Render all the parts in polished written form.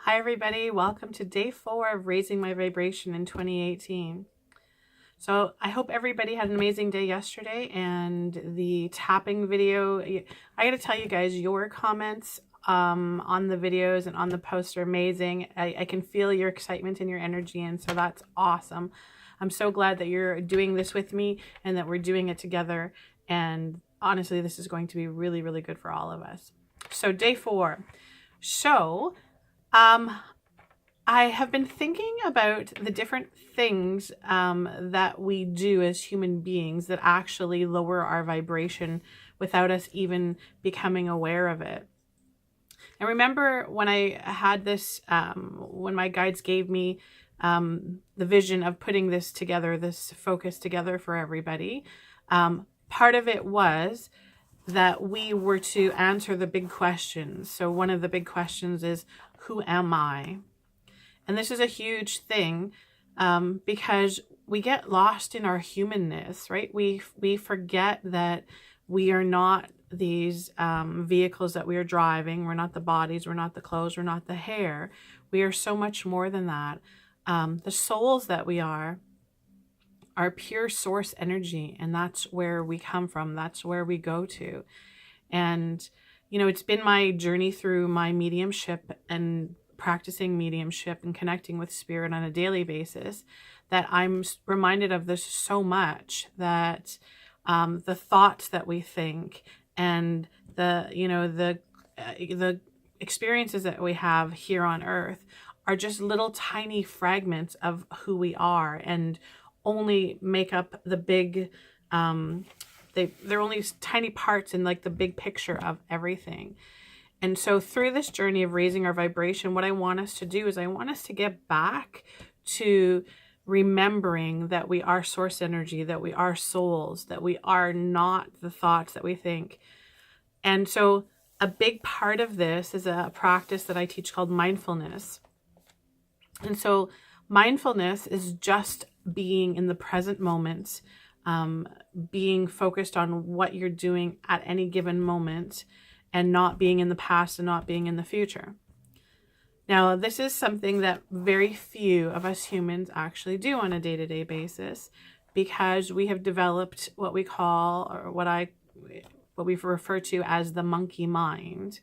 Hi everybody, welcome to day 4 of Raising My Vibration in 2018. So I hope everybody had an amazing day yesterday, and the tapping video, I gotta tell you guys, your comments on the videos and on the posts are amazing. I can feel your excitement and your energy, and so that's awesome. I'm so glad that you're doing this with me and that we're doing it together, and honestly this is going to be really, really good for all of us. So day 4. I have been thinking about the different things that we do as human beings that actually lower our vibration without us even becoming aware of it. And remember when I had this, when my guides gave me the vision of putting this together, this focus together for everybody, part of it was that we were to answer the big questions. So one of the big questions is, who am I? And this is a huge thing because we get lost in our humanness, right? We forget that we are not these vehicles that we are driving. We're not the bodies. We're not the clothes. We're not the hair. We are so much more than that. The souls that we are pure source energy, and that's where we come from. That's where we go to. And, you know, it's been my journey through my mediumship and practicing mediumship and connecting with spirit on a daily basis that I'm reminded of this so much, that the thoughts that we think and the experiences that we have here on earth are just little tiny fragments of who we are, and only make up the big they're only tiny parts in like the big picture of everything. And so through this journey of raising our vibration, what I want us to do is I want us to get back to remembering that we are source energy, that we are souls, that we are not the thoughts that we think. And so a big part of this is a practice that I teach called mindfulness. And so mindfulness is just being in the present moment, being focused on what you're doing at any given moment, and not being in the past and not being in the future. Now, this is something that very few of us humans actually do on a day-to-day basis, because we have developed what we call, or what we've referred to as the monkey mind.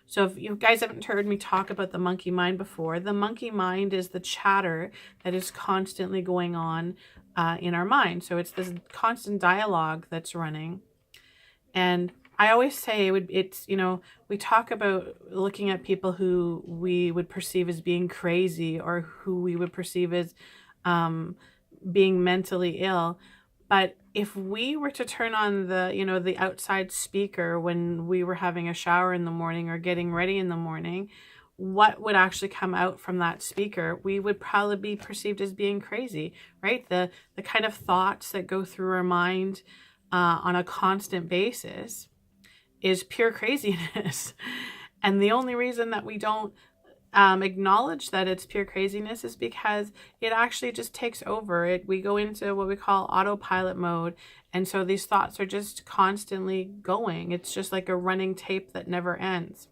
So if you guys haven't heard me talk about the monkey mind before, the monkey mind is the chatter that is constantly going on in our mind. So it's this constant dialogue that's running. And I always say it's, you know, we talk about looking at people who we would perceive as being crazy, or who we would perceive as being mentally ill. But if we were to turn on the outside speaker when we were having a shower in the morning or getting ready in the morning, what would actually come out from that speaker? We would probably be perceived as being crazy, right? The kind of thoughts that go through our mind on a constant basis is pure craziness. And the only reason that we don't acknowledge that it's pure craziness is because it actually just takes over. We go into what we call autopilot mode. And so these thoughts are just constantly going. It's just like a running tape that never ends.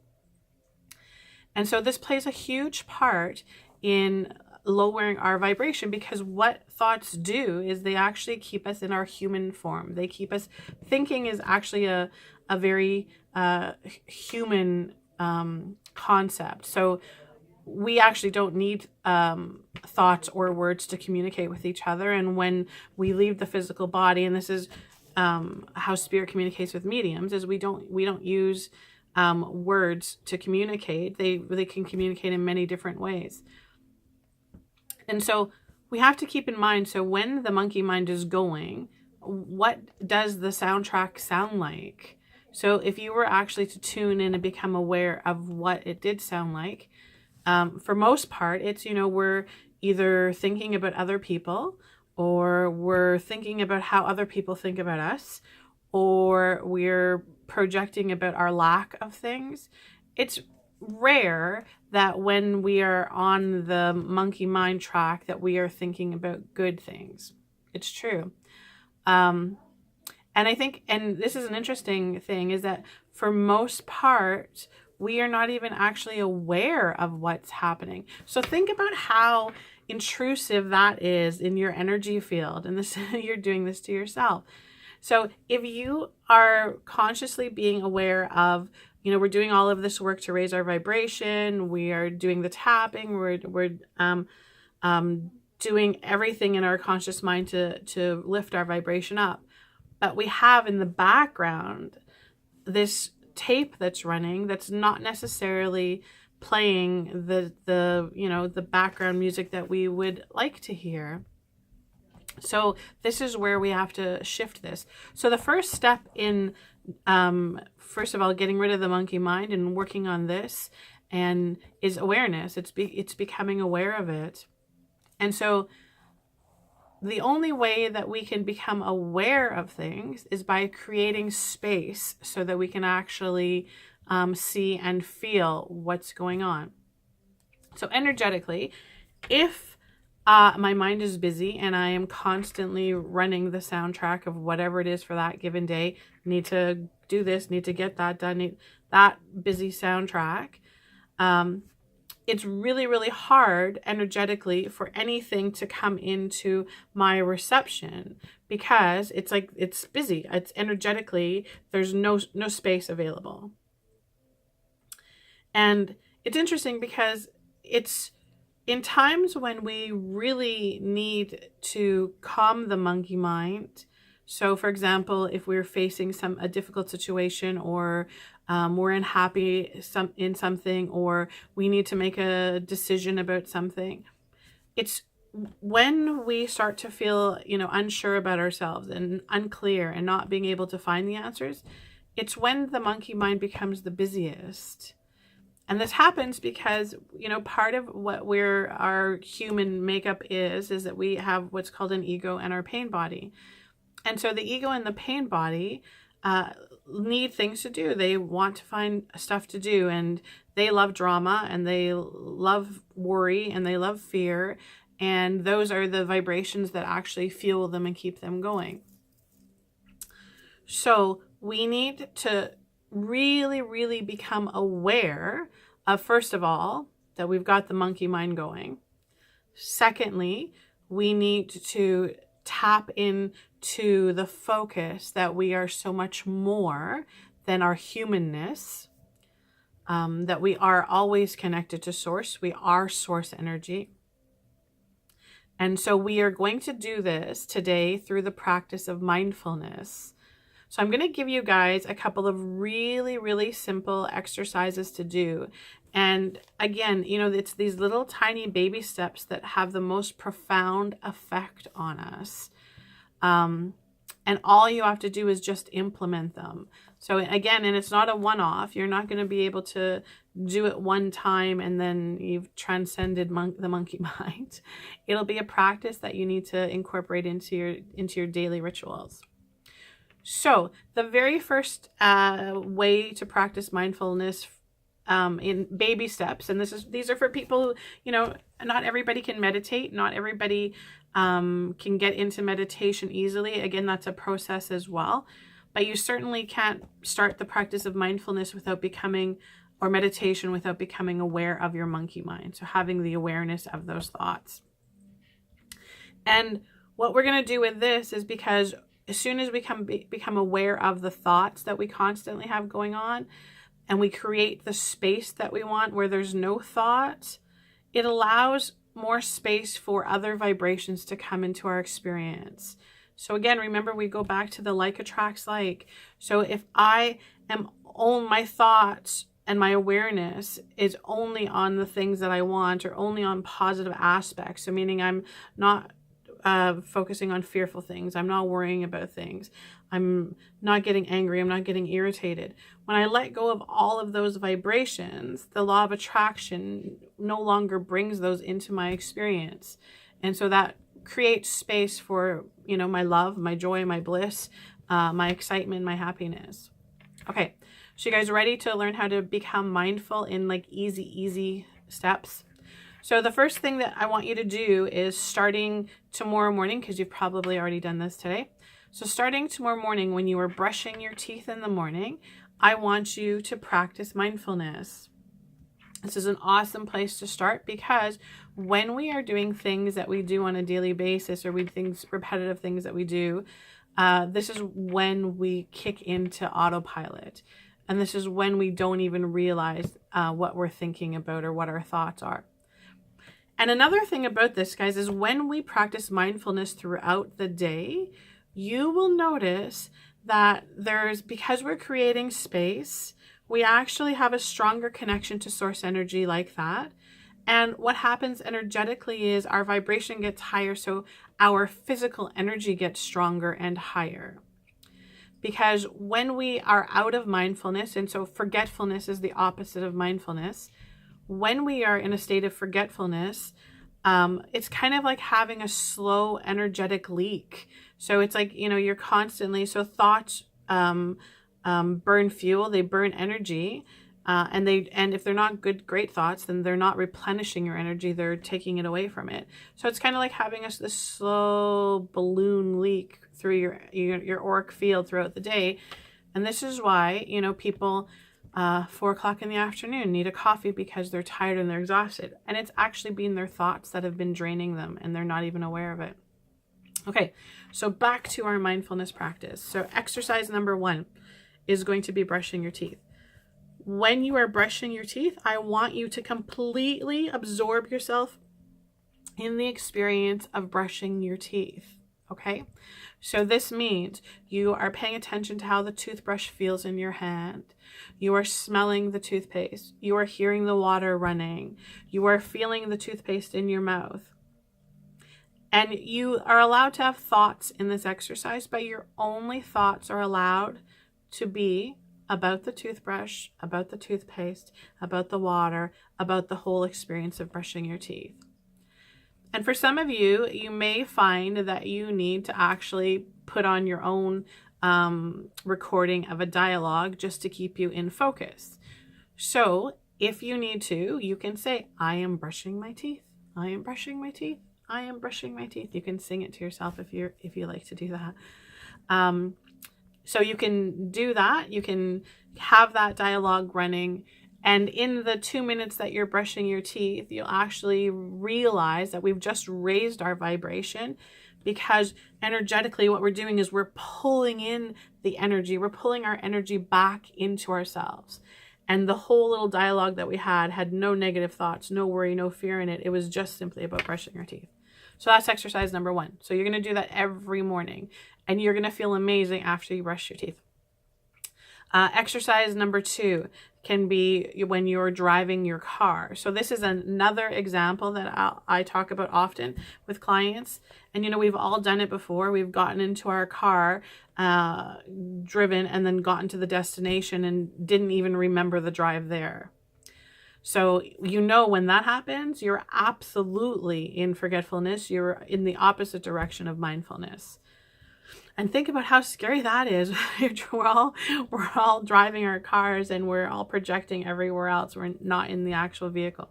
And so this plays a huge part in lowering our vibration, because what thoughts do is they actually keep us in our human form. They keep us thinking is actually a very human concept. So we actually don't need thoughts or words to communicate with each other. And when we leave the physical body, and this is how spirit communicates with mediums, is we don't use words to communicate. They can communicate in many different ways. And so we have to keep in mind, so when the monkey mind is going, what does the soundtrack sound like? So if you were actually to tune in and become aware of what it did sound like, for most part, it's, we're either thinking about other people, or we're thinking about how other people think about us, or we're projecting about our lack of things. It's rare that when we are on the monkey mind track that we are thinking about good things. It's true. And I think, and this is an interesting thing, is that for most part, we are not even actually aware of what's happening. So think about how intrusive that is in your energy field, and this you're doing this to yourself. So if you are consciously being aware of, we're doing all of this work to raise our vibration, we are doing the tapping, we're doing everything in our conscious mind to lift our vibration up. But we have in the background this tape that's running that's not necessarily playing the background music that we would like to hear. So this is where we have to shift this. So the first step in, first of all, getting rid of the monkey mind and working on this and is awareness. It's becoming aware of it. And so the only way that we can become aware of things is by creating space so that we can actually see and feel what's going on. So energetically, if my mind is busy and I am constantly running the soundtrack of whatever it is for that given day, need to do this, need to get that done, need that busy soundtrack, it's really, really hard energetically for anything to come into my reception because it's busy. It's energetically, there's no space available. And it's interesting because it's in times when we really need to calm the monkey mind. So for example, if we're facing a difficult situation, or we're unhappy in something, or we need to make a decision about something, it's when we start to feel, unsure about ourselves and unclear and not being able to find the answers, it's when the monkey mind becomes the busiest. And this happens because, part of what our human makeup is that we have what's called an ego and our pain body. And so the ego and the pain body need things to do. They want to find stuff to do, and they love drama, and they love worry, and they love fear. And those are the vibrations that actually fuel them and keep them going. So we need to really, really become aware of, first of all, that we've got the monkey mind going. Secondly, we need to tap into the focus that we are so much more than our humanness, that we are always connected to source. We are source energy. And so we are going to do this today through the practice of mindfulness. So I'm going to give you guys a couple of really, really simple exercises to do. And again, it's these little tiny baby steps that have the most profound effect on us. And all you have to do is just implement them. So again, and it's not a one-off. You're not going to be able to do it one time and then you've transcended the monkey mind. It'll be a practice that you need to incorporate into your daily rituals. So the very first way to practice mindfulness in baby steps, and these are for people who, not everybody can meditate, not everybody can get into meditation easily. Again, that's a process as well, but you certainly can't start the practice of mindfulness or meditation without becoming aware of your monkey mind. So having the awareness of those thoughts. And what we're going to do with this is, because as soon as we become aware of the thoughts that we constantly have going on, and we create the space that we want where there's no thought, it allows more space for other vibrations to come into our experience. So again, remember, we go back to the like attracts like. So if I am on my thoughts and my awareness is only on the things that I want, or only on positive aspects, so meaning I'm not focusing on fearful things, I'm not worrying about things, I'm not getting angry, I'm not getting irritated. When I let go of all of those vibrations, the law of attraction no longer brings those into my experience. And so that creates space for, my love, my joy, my bliss, my excitement, my happiness. Okay, so you guys ready to learn how to become mindful in easy steps? So the first thing that I want you to do is, starting tomorrow morning, because you've probably already done this today. So starting tomorrow morning, when you are brushing your teeth in the morning, I want you to practice mindfulness. This is an awesome place to start, because when we are doing things that we do on a daily basis, or repetitive things that we do, this is when we kick into autopilot. And this is when we don't even realize what we're thinking about or what our thoughts are. And another thing about this, guys, is when we practice mindfulness throughout the day, you will notice that because we're creating space, we actually have a stronger connection to source energy like that. And what happens energetically is our vibration gets higher, so our physical energy gets stronger and higher. Because when we are out of mindfulness, and so forgetfulness is the opposite of mindfulness, when we are in a state of forgetfulness, it's kind of like having a slow energetic leak. So it's like, you're constantly, so thoughts burn fuel, they burn energy, and if they're not great thoughts, then they're not replenishing your energy, they're taking it away from it. So it's kind of like having this slow balloon leak through your auric field throughout the day. And this is why, people 4 o'clock in the afternoon need a coffee, because they're tired and they're exhausted. And it's actually been their thoughts that have been draining them, and they're not even aware of it. Okay, so back to our mindfulness practice. So exercise number 1 is going to be brushing your teeth. When you are brushing your teeth, I want you to completely absorb yourself in the experience of brushing your teeth. Okay, so this means you are paying attention to how the toothbrush feels in your hand. You are smelling the toothpaste. You are hearing the water running. You are feeling the toothpaste in your mouth. And you are allowed to have thoughts in this exercise, but your only thoughts are allowed to be about the toothbrush, about the toothpaste, about the water, about the whole experience of brushing your teeth. And for some of you, you may find that you need to actually put on your own recording of a dialogue just to keep you in focus. So if you need to, you can say, I am brushing my teeth. I am brushing my teeth. I am brushing my teeth. You can sing it to yourself if you like to do that. So you can do that. You can have that dialogue running. And in the 2 minutes that you're brushing your teeth, you'll actually realize that we've just raised our vibration, because energetically what we're doing is we're pulling in the energy. We're pulling our energy back into ourselves. And the whole little dialogue that we had no negative thoughts, no worry, no fear in it. It was just simply about brushing your teeth. So that's exercise number 1. So you're going to do that every morning, and you're going to feel amazing after you brush your teeth. Exercise number 2 can be when you're driving your car. So this is another example that I talk about often with clients. And, we've all done it before. We've gotten into our car, driven, and then gotten to the destination and didn't even remember the drive there. So, when that happens, you're absolutely in forgetfulness. You're in the opposite direction of mindfulness. And think about how scary that is. We're all driving our cars, and we're all projecting everywhere else. We're not in the actual vehicle.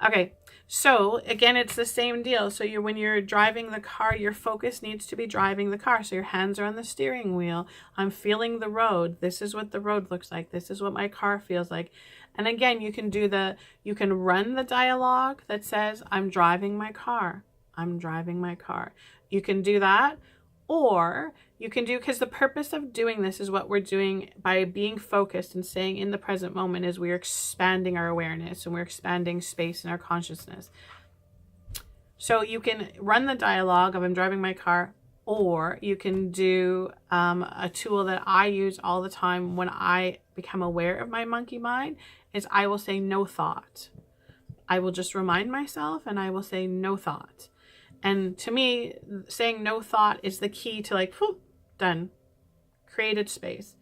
Okay, so again, it's the same deal. So when you're driving the car, your focus needs to be driving the car. So your hands are on the steering wheel. I'm feeling the road. This is what the road looks like. This is what my car feels like. And again, you can run the dialogue that says, I'm driving my car. I'm driving my car. You can do that. Or you can do, because the purpose of doing this is what we're doing by being focused and staying in the present moment, is we're expanding our awareness and we're expanding space in our consciousness. So you can run the dialogue of I'm driving my car, or you can do a tool that I use all the time when I become aware of my monkey mind, is I will say no thought. I will just remind myself and I will say no thought. And to me, saying no thought is the key to whew, done, created space.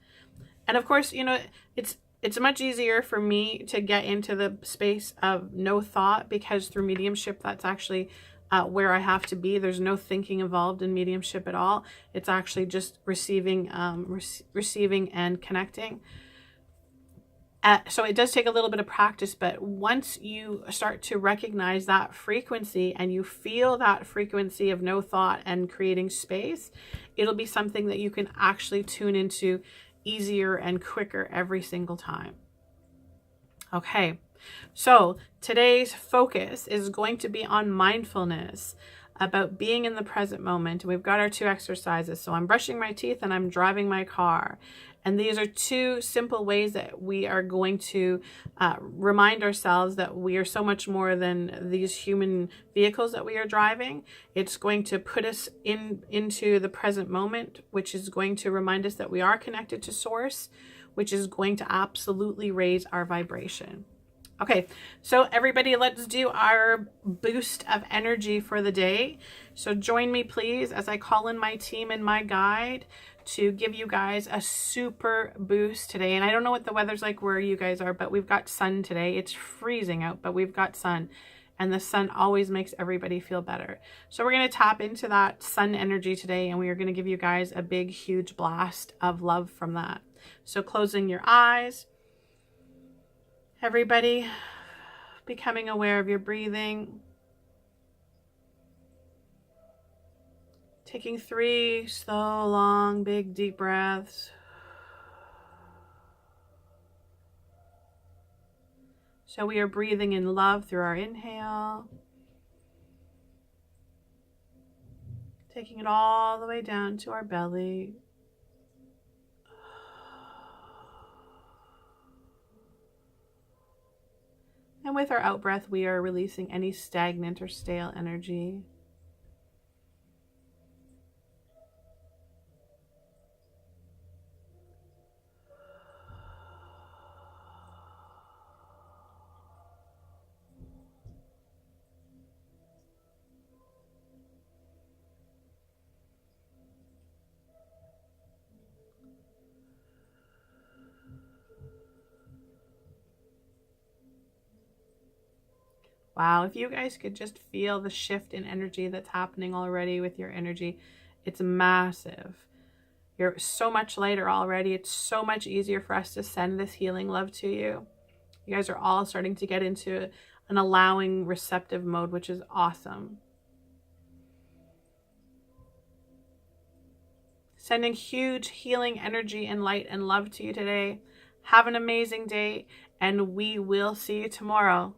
And of course, it's much easier for me to get into the space of no thought, because through mediumship, that's actually where I have to be. There's no thinking involved in mediumship at all. It's actually just receiving and connecting. So it does take a little bit of practice, but once you start to recognize that frequency and you feel that frequency of no thought and creating space, it'll be something that you can actually tune into easier and quicker every single time. Okay, so today's focus is going to be on mindfulness, about being in the present moment. And we've got our 2 exercises. So I'm brushing my teeth and I'm driving my car. And these are 2 simple ways that we are going to remind ourselves that we are so much more than these human vehicles that we are driving. It's going to put us into the present moment, which is going to remind us that we are connected to Source, which is going to absolutely raise our vibration. Okay, so everybody, let's do our boost of energy for the day. So join me, please, as I call in my team and my guide to give you guys a super boost today. And I don't know what the weather's like where you guys are, but we've got sun today. It's freezing out, but we've got sun. And the sun always makes everybody feel better. So we're going to tap into that sun energy today, and we are going to give you guys a big, huge blast of love from that. So closing your eyes. Everybody, becoming aware of your breathing. Taking 3 slow, long, big, deep breaths. So we are breathing in love through our inhale. Taking it all the way down to our belly. And with our out breath, we are releasing any stagnant or stale energy. Wow, if you guys could just feel the shift in energy that's happening already with your energy, it's massive. You're so much lighter already. It's so much easier for us to send this healing love to you. You guys are all starting to get into an allowing, receptive mode, which is awesome. Sending huge healing energy and light and love to you today. Have an amazing day, and we will see you tomorrow.